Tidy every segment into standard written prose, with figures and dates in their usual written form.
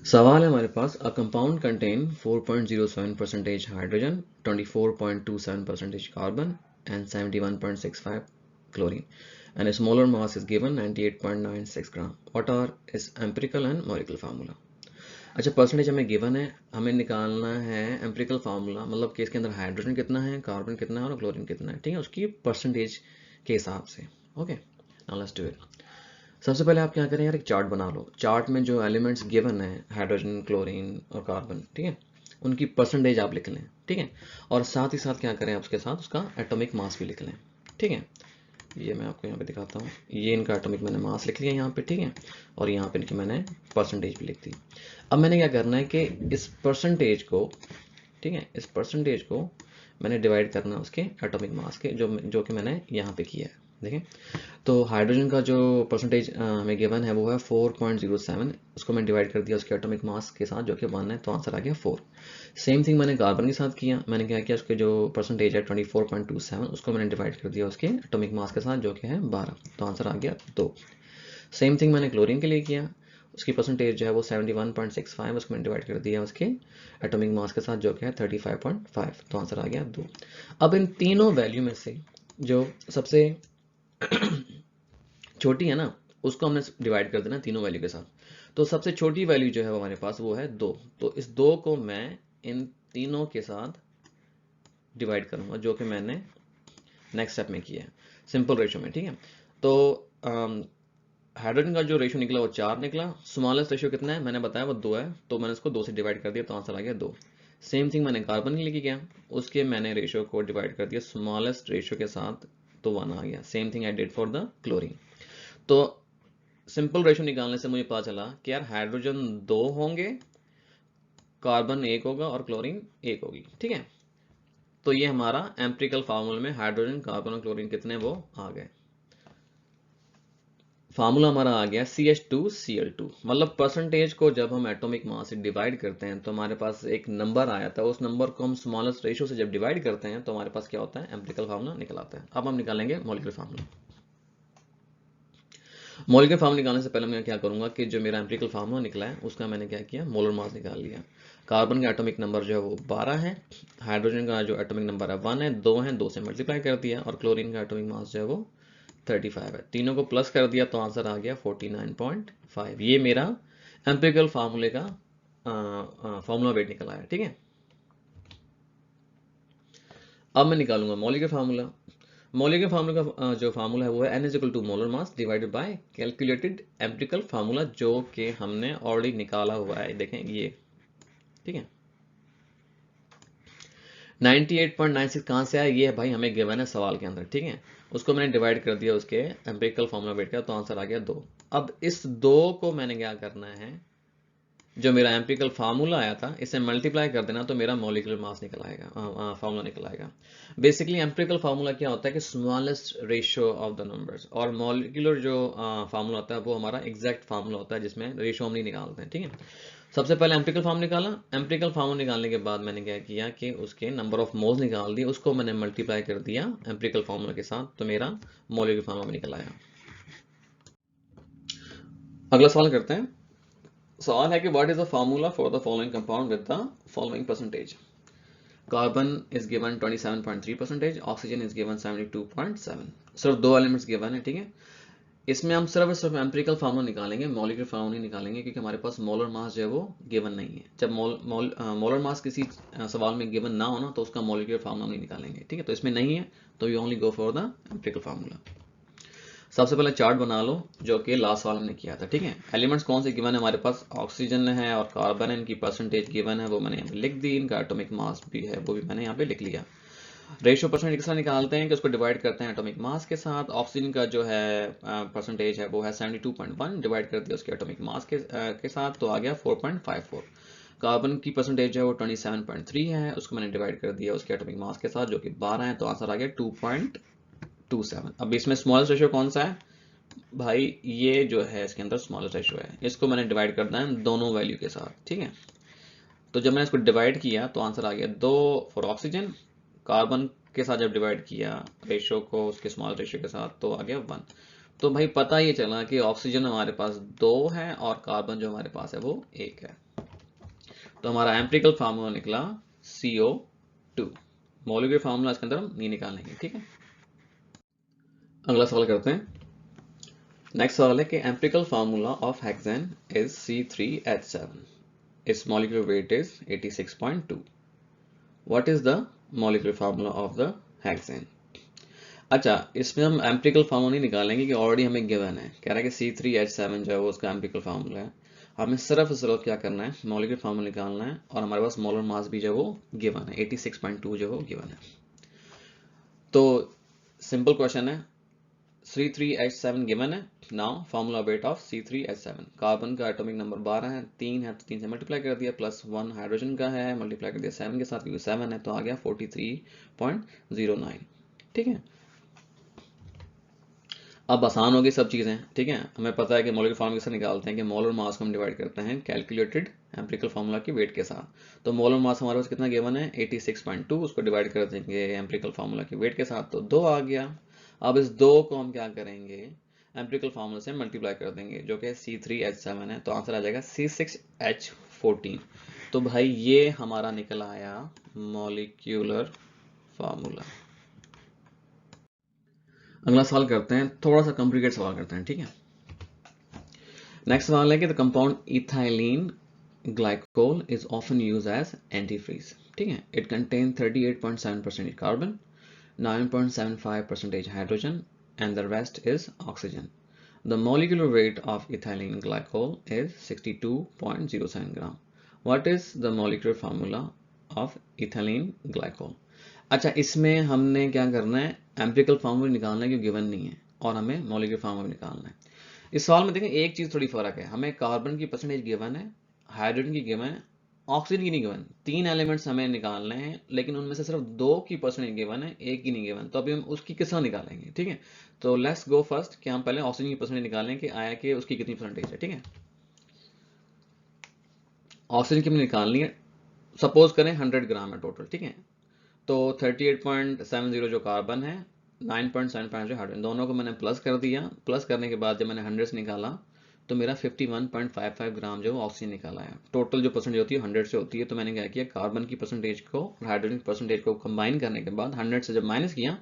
सवाल है हमारे पास, a compound contain 4.07% hydrogen, 24.27% carbon and 71.65 chlorine and its molar mass is given 98.96 gram. What are its empirical and molecular formula? अच्छा, percentage हमें given है, हमें निकालना है एम्पिरिकल फार्मूला, मतलब कि इसके अंदर हाइड्रोजन कितना है, कार्बन कितना है और क्लोरीन कितना है. ठीक है, उसकी परसेंटेज के हिसाब से. Okay, now let's do it. सबसे पहले आप क्या करें यार, एक चार्ट बना लो. चार्ट में जो एलिमेंट्स गिवन है, हाइड्रोजन, क्लोरीन और कार्बन, ठीक है, उनकी परसेंटेज आप लिख लें. ठीक है, और साथ ही साथ क्या करें, उसके साथ उसका एटॉमिक मास भी लिख लें. ठीक है, ये मैं आपको यहाँ पे दिखाता हूँ. ये इनका एटॉमिक मैंने मास लिख लिया यहाँ पे. ठीक है, और यहाँ पे इनकी मैंने परसेंटेज भी लिख दी. अब मैंने क्या करना है कि इस परसेंटेज को, ठीक है, इस परसेंटेज को मैंने डिवाइड करना है उसके एटॉमिक मास के, जो कि मैंने यहाँ पे किया है. देखें, तो हाइड्रोजन का जो परसेंटेज हमें गिवन है वो है 4.07. उसको मैंने डिवाइड कर दिया उसके एटॉमिक मास के साथ, जो कि 1 है, तो आंसर आ गया 4. सेम थिंग मैंने कार्बन के साथ किया. मैंने क्या किया, उसके जो परसेंटेज है 24.27, उसको मैंने डिवाइड कर दिया उसके एटॉमिक मास के साथ, जो कि है 12, तो आंसर आ गया 2. सेम थिंग मैंने क्लोरीन के लिए किया. उसकी परसेंटेज जो है वो 71.65, उसको मैंने डिवाइड कर दिया उसके एटॉमिक मास के साथ, जो कि है 35.5, तो आंसर आ गया 2. अब इन तीनों वैल्यू में से जो सबसे छोटी है ना, उसको हमने डिवाइड कर देना तीनों वैल्यू के साथ. तो सबसे छोटी वैल्यू जो है वो हमारे पास वो है 2. तो इस 2 को मैं इन तीनों के साथ डिवाइड करूंगा, जो कि मैंने नेक्स्ट स्टेप में किया है, सिंपल रेशो में. ठीक है, तो हाइड्रोजन का जो रेशो निकला वो 4 निकला. स्मॉलेस्ट रेशो कितना है मैंने बताया, वो 2 है, तो मैंने उसको 2 से डिवाइड कर दिया, तो आंसर आ गया 2. सेम थिंग मैंने कार्बन के लिए किया. उसके मैंने रेशो को डिवाइड कर दिया स्मॉलेस्ट रेशो के साथ, तो 1 आ गया. Same thing I did for the chlorine. तो सिंपल रेशो निकालने से मुझे पता चला कि यार हाइड्रोजन 2 होंगे, कार्बन 1 होगा और क्लोरीन 1 होगी. ठीक है, तो ये हमारा एम्पिरिकल फार्मूला में हाइड्रोजन, कार्बन और क्लोरीन कितने वो आ गए. फार्मूला हमारा आ गया CH2Cl2. मतलब परसेंटेज को जब हम एटॉमिक मास से डिवाइड करते हैं तो हमारे पास एक नंबर आया था, उस नंबर को हम स्मॉलेस्ट रेशो से जब डिवाइड करते हैं तो हमारे पास क्या होता है, एम्पिरिकल फार्मूला निकल आता है. अब हम निकालेंगे मॉलिक्यूलर फार्मूला. मॉलिक्यूलर फार्मूला निकालने से पहले मैं क्या करूंगा कि जो मेरा एम्पिरिकल फार्मूला निकला है उसका मैंने क्या किया, मोलर मास निकाल लिया. कार्बन का एटॉमिक नंबर जो है वो 12 है, हाइड्रोजन का जो एटॉमिक नंबर है 1 है, 2 है, 2 से मल्टीप्लाई कर दिया, और क्लोरीन का एटॉमिक मास जो है वो 35 है. तीनों को प्लस कर दिया तो आंसर आ गया 49.5. ये मेरा एम्पिरिकल फार्मूले का फार्मूला वेट निकला है. ठीक है, अब मैं निकालूंगा मॉलिक्यूलर फार्मूला. मॉलिक्यूलर फार्मूला का जो फार्मूला है वो है N = molar mass divided by calculated empirical formula, जो कि हमने ऑलरेडी निकाला हुआ है. देखें ये, ठीक है, 98.96 कहाँ से आया, ये है भाई हमें गिवन है सवाल के अंदर. ठीक है, उसको मैंने डिवाइड कर दिया उसके एम्पिरिकल फार्मूला वेट का, तो आंसर आ गया 2. अब इस 2 को मैंने क्या करना है, जो मेरा एम्पिरिकल फार्मूला आया था इसे मल्टीप्लाई कर देना, तो मेरा मॉलिक्यूलर मास निकल आएगा, फार्मूला निकल आएगा. बेसिकली एम्पिरिकल फार्मूला क्या होता है कि smallest ratio of the numbers, और मॉलिक्यूलर जो फार्मूला होता है वो हमारा एग्जैक्ट फार्मूला होता है, जिसमें रेशियो हम नहीं निकालते हैं. ठीक है, सबसे पहले एम्पिरिकल फार्मूला निकाला. एम्पिरिकल फार्मूला निकालने के बाद मैंने क्या किया कि उसके नंबर ऑफ मोल्स निकाल दिए, उसको मैंने मल्टीप्लाई कर दिया एम्पिरिकल फार्मूला के साथ, तो मेरा मॉलिक्यूलर फार्मूला निकल आया. अगला सवाल करते हैं. सवाल है कि what is the formula for the following compound with the following percentage. Carbon is given 27.3%, oxygen is given 72.7. सिर्फ 2 एलिमेंट्स गिवन है. ठीक है, इसमें हम सिर्फ एम्पिरिकल फार्मूला निकालेंगे, मॉलिक्यूलर फार्मूला नहीं निकालेंगे, क्योंकि हमारे पास मोलर मास जो है वो गिवन नहीं है. जब मोलर मास किसी सवाल में गिवन ना हो ना, तो उसका मॉलिक्यूलर फार्मूला नहीं निकालेंगे. ठीक है, तो इसमें नहीं है, तो you only go for the empirical formula. सबसे पहले चार्ट बना लो, जो कि लास्ट वाला हमने किया था. ठीक है, एलिमेंट्स कौन से गिवन है हमारे पास, ऑक्सीजन है और कार्बन है, इनकी परसेंटेज गिवन है, वो मैंने यहाँ पे लिख दी. इनका एटॉमिक मास भी है, वो भी मैंने यहाँ पे लिख लिया. रेशियो परसेंटेज किस तरह निकालते हैं कि उसको डिवाइड करते हैं एटॉमिक मास के साथ. ऑक्सीजन का जो है परसेंटेज है वो है 72.1, डिवाइड कर दिया उसके एटॉमिक मास के साथ, तो आ गया 4.54. कार्बन की परसेंटेज है वो 27.3 है, उसको मैंने डिवाइड कर दिया उसके एटॉमिक मास के साथ, जो कि 12 है, तो आंसर आ गया 2.27. अब इसमें स्मॉलेस्ट रेशियो कौन सा है भाई, ये जो है इसके अंदर स्मॉलेस्ट रेशियो है, इसको मैंने डिवाइड करना है दोनों वैल्यू के साथ. ठीक है, तो जब मैंने इसको डिवाइड किया तो आंसर आ गया 2 फॉर ऑक्सीजन. कार्बन के साथ जब डिवाइड किया रेशियो को उसके स्मॉल रेशियो के साथ, तो आ गया 1. तो भाई पता ये चला कि ऑक्सीजन हमारे पास 2 है और कार्बन जो हमारे पास है वो 1 है. तो हमारा एम्पिरिकल फार्मूला निकला CO2। मॉलिक्यूलर फार्मूला इसके अंदर हम नहीं निकालेंगे, ठीक है। अगला सवाल करते हैं। नेक्स्ट सवाल है कि empirical formula of hexane is C3H7, its molecular weight is 86.2. What is the molecular formula of the hexane? अच्छा, इसमें हम एम्पिरिकल फार्मूला नहीं निकालेंगे कि ऑलरेडी हमें गिवन है, कह रहा है कि C3H7 जो है वो उसका एम्पिरिकल फार्मूला है। हमें सिर्फ क्या करना है, मॉलिक्यूलर फार्मूला निकालना है, और हमारे पास मोलर मास भी जो वो गिवन है 86.2 जो वो गिवन है। तो सिंपल क्वेश्चन है, C3H7 गिवन है। Now formula weight of C3H7, carbon का एटॉमिक नंबर 12 है, 3 है तो 3 से मल्टीप्लाई कर दिया, प्लस 1 हाइड्रोजन का है, मल्टीप्लाई कर दिया 7 के साथ क्योंकि 7 है, तो आ गया 43.09, ठीक है। अब आसान हो गई सब चीज़ें, ठीक है। हमें पता है कि मॉलिक्यूलर फार्मूला कैसे निकालते हैं कि मोलर मास को हम डिवाइड करते हैं कैलकुलेटेड एम्पिरिकल फार्मूला की वेट के साथ। तो मोलर मास हमारे पास कितना गिवन है 86.2, उसको डिवाइड कर देंगे एम्पिरिकल फार्मूला की वेट के साथ, तो 2 आ गया। अब इस 2 को हम क्या करेंगे, एम्पिरिकल फार्मूला से मल्टीप्लाई कर देंगे जो कि C3H7 है, तो आंसर आ जाएगा C6H14। तो भाई ये हमारा निकल आया मॉलिक्यूलर फार्मूला। अगला सवाल करते हैं, थोड़ा सा कॉम्प्लिकेटेड सवाल करते हैं, ठीक है। नेक्स्ट सवाल है कि the compound ethylene glycol is often use as antifreeze, ठीक है। It contain 38.7% carbon, 9.75% hydrogen, and the rest is oxygen. The molecular weight of ethylene glycol is 62.07 gram. What is the molecular formula of ethylene glycol? अच्छा, इसमें हमने क्या करना है, empirical formula निकालना है, क्योंकि गिवन नहीं है, और हमें मॉलिक्यूलर फार्मूला निकालना है। इस सवाल में देखें एक चीज थोड़ी फर्क है, हमें कार्बन की परसेंटेज गिवन है, हाइड्रोजन की गिवन है, ऑक्सीजन की नहीं गिवन। 3 एलिमेंट्स हमें निकालने हैं, लेकिन उनमें से सिर्फ 2 की परसेंटेज गिवन है, एक की नहीं गिवन। तो अभी हम उसकी किस तरह निकालेंगे, ठीक है। तो लेट्स गो फर्स्ट कि हम पहले ऑक्सीजन की परसेंटेज निकालें कि आया कि उसकी कितनी परसेंटेज है, ठीक है। ऑक्सीजन की हमने निकालनी है, सपोज करें 100 ग्राम है टोटल, ठीक है। तो 38.70 जो कार्बन है, 9.75 जो हाइड्रोजन, दोनों को मैंने प्लस कर दिया। प्लस करने के बाद जब मैंने 100 से निकाला तो मेरा 51.55 ग्राम जो ऑक्सीजन निकाला है। टोटल जो परसेंटेज होती है 100 से होती है, तो मैंने क्या किया, कार्बन की परसेंटेज को और हाइड्रोजन की परसेंटेज को कंबाइन करने के बाद 100 से जब माइनस किया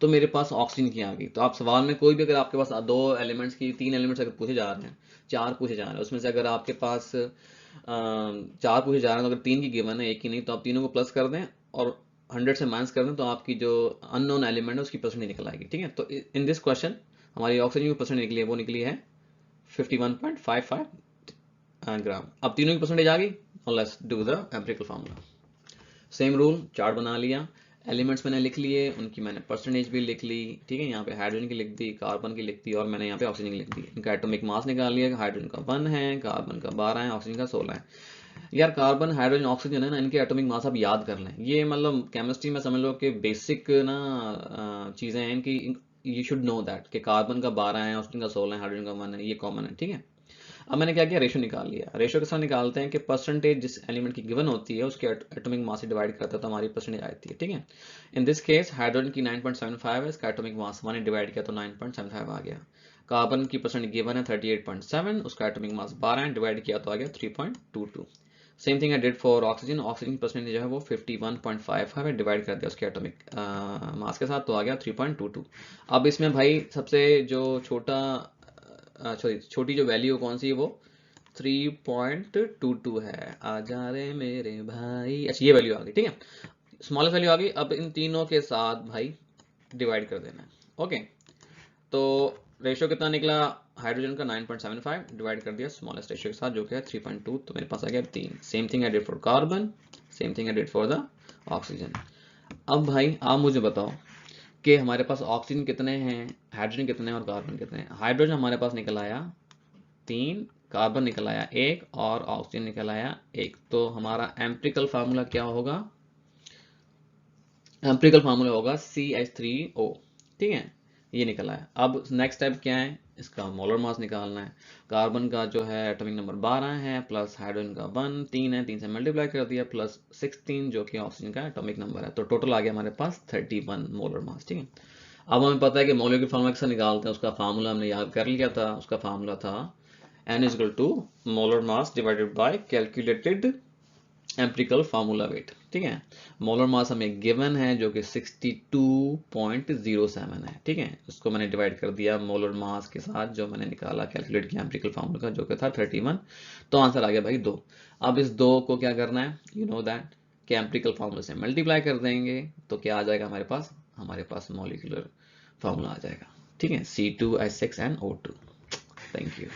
तो मेरे पास ऑक्सीजन की आ गई। तो आप सवाल में कोई भी अगर आपके पास 2 एलिमेंट्स की 3 एलिमेंट्स अगर पूछे जा रहे हैं, 4 पूछे जा रहे हैं, उसमें से अगर आपके पास 4 पूछे जा रहे हैं तो अगर 3 की गिवन है, 1 की नहीं, तो आप तीनों को प्लस कर दें और 100 से माइनस कर दें, तो आपकी जो अननोन एलिमेंट है उसकी परसेंटेज निकल आएगी, ठीक है। तो इन दिस क्वेश्चन हमारी ऑक्सीजन की परसेंटेज निकली है, वो निकली है 51.55 ग्राम। अब तीनों की परसेंटेज आ गई, और let's do the empirical formula. Same rule, chart बना लिया, एलिमेंट्स मैंने लिख लिए, उनकी मैंने परसेंटेज भी लिख ली, ठीक है। यहाँ पे हाइड्रोजन की लिख दी, कार्बन की लिख दी, और मैंने यहाँ पे ऑक्सीजन की लिख दी। इनका एटॉमिक मास निकाल लिया, हाइड्रोजन का 1 है, कार्बन का 12 है, ऑक्सीजन का 16 है। यार कार्बन, हाइड्रोजन, ऑक्सीजन है ना, इनके एटॉमिक मास आप याद कर लें। ये मतलब केमिस्ट्री में समझ लो कि बेसिक ना चीज़ें हैं इनकी, यू शुड नो दैट कि कार्बन का 12 है, ऑक्सीजन का 16 है, हाइड्रोजन का 1 है, ये कॉमन है, ठीक है। अब मैंने क्या किया, रेशो निकाल लिया। रेशो के साथ निकालते हैं कि परसेंटेज जिस एलिमेंट की गिवन होती है उसके एटॉमिक मास से डिवाइड करता है तो हमारी परसेंटेज आती है, ठीक है। इन दिस केस हाइड्रोजन की 9.75 है, इसका एटॉमिक मास 1 डिवाइड किया तो 9.75 आ गया। कार्बन की परसेंटेज गिवन है 38.7, उसका एटॉमिक मास 12 है, डिवाइड किया तो आ गया 3.22। Same thing I did for oxygen. Oxygen की परसेंटेज जो है वो 51.55 है, डिवाइड कर दिया उसके एटॉमिक मास के साथ तो आ गया 3.22। अब इसमें भाई सबसे जो छोटी जो वैल्यू कौन सी है, वो 3.22 है। आजा रे मेरे भाई, अच्छा ये वैल्यू आ गई, ठीक है। स्मॉलेस्ट वैल्यू आ गई। अब इन तीनों के साथ भाई डिवाइड कर देना है, ओके। तो रेशियो कितना निकला, हाइड्रोजन का 9.75 डिवाइड कर दिया स्मॉलेस्ट रेशियो के साथ जो कि है 3.2, तो मेरे पास आ गया 3। Same thing I did for carbon, same thing I did for the oxygen. अब भाई आप मुझे बताओ कि हमारे पास ऑक्सीजन कितने हैं, हाइड्रोजन कितने हैं और कार्बन कितने हैं। हाइड्रोजन हमारे पास निकल आया 3, कार्बन निकल आया 1 और ऑक्सीजन निकल आया 1। तो हमारा एम्पिरिकल फार्मूला क्या होगा, एम्पिरिकल फार्मूला होगा CH3O, ठीक है, ये निकला है। अब नेक्स्ट स्टेप क्या है, इसका मोलर मास निकालना है। कार्बन का जो है एटॉमिक नंबर 12 है, प्लस हाइड्रोजन का 1 3 है, 3 से मल्टीप्लाई कर दिया, प्लस 16 जो कि ऑक्सीजन का एटॉमिक नंबर है, तो टोटल आ गया हमारे पास 31 मोलर मास, ठीक है। अब हमें पता है कि मॉलिक्यूलर फार्मूला कैसे निकालते हैं, उसका फार्मूला हमने याद कर लिया था। उसका फार्मूला था N = molar mass divided by calculated empirical formula wait, ठीक है। मोलर मास हमें गिवन है जो कि 62.07 है, ठीक है। उसको मैंने डिवाइड कर दिया मोलर मास के साथ जो मैंने निकाला कैलकुलेट किया एम्पिरिकल फार्मूला का, जो कि था 31। तो आंसर आ गया भाई 2। अब इस 2 को क्या करना है, यू नो दैट कि एम्पिरिकल फार्मूला से मल्टीप्लाई कर देंगे तो क्या आ जाएगा हमारे पास मॉलिक्यूलर फार्मूला आ जाएगा, ठीक है, C2H6NO2। Thank you.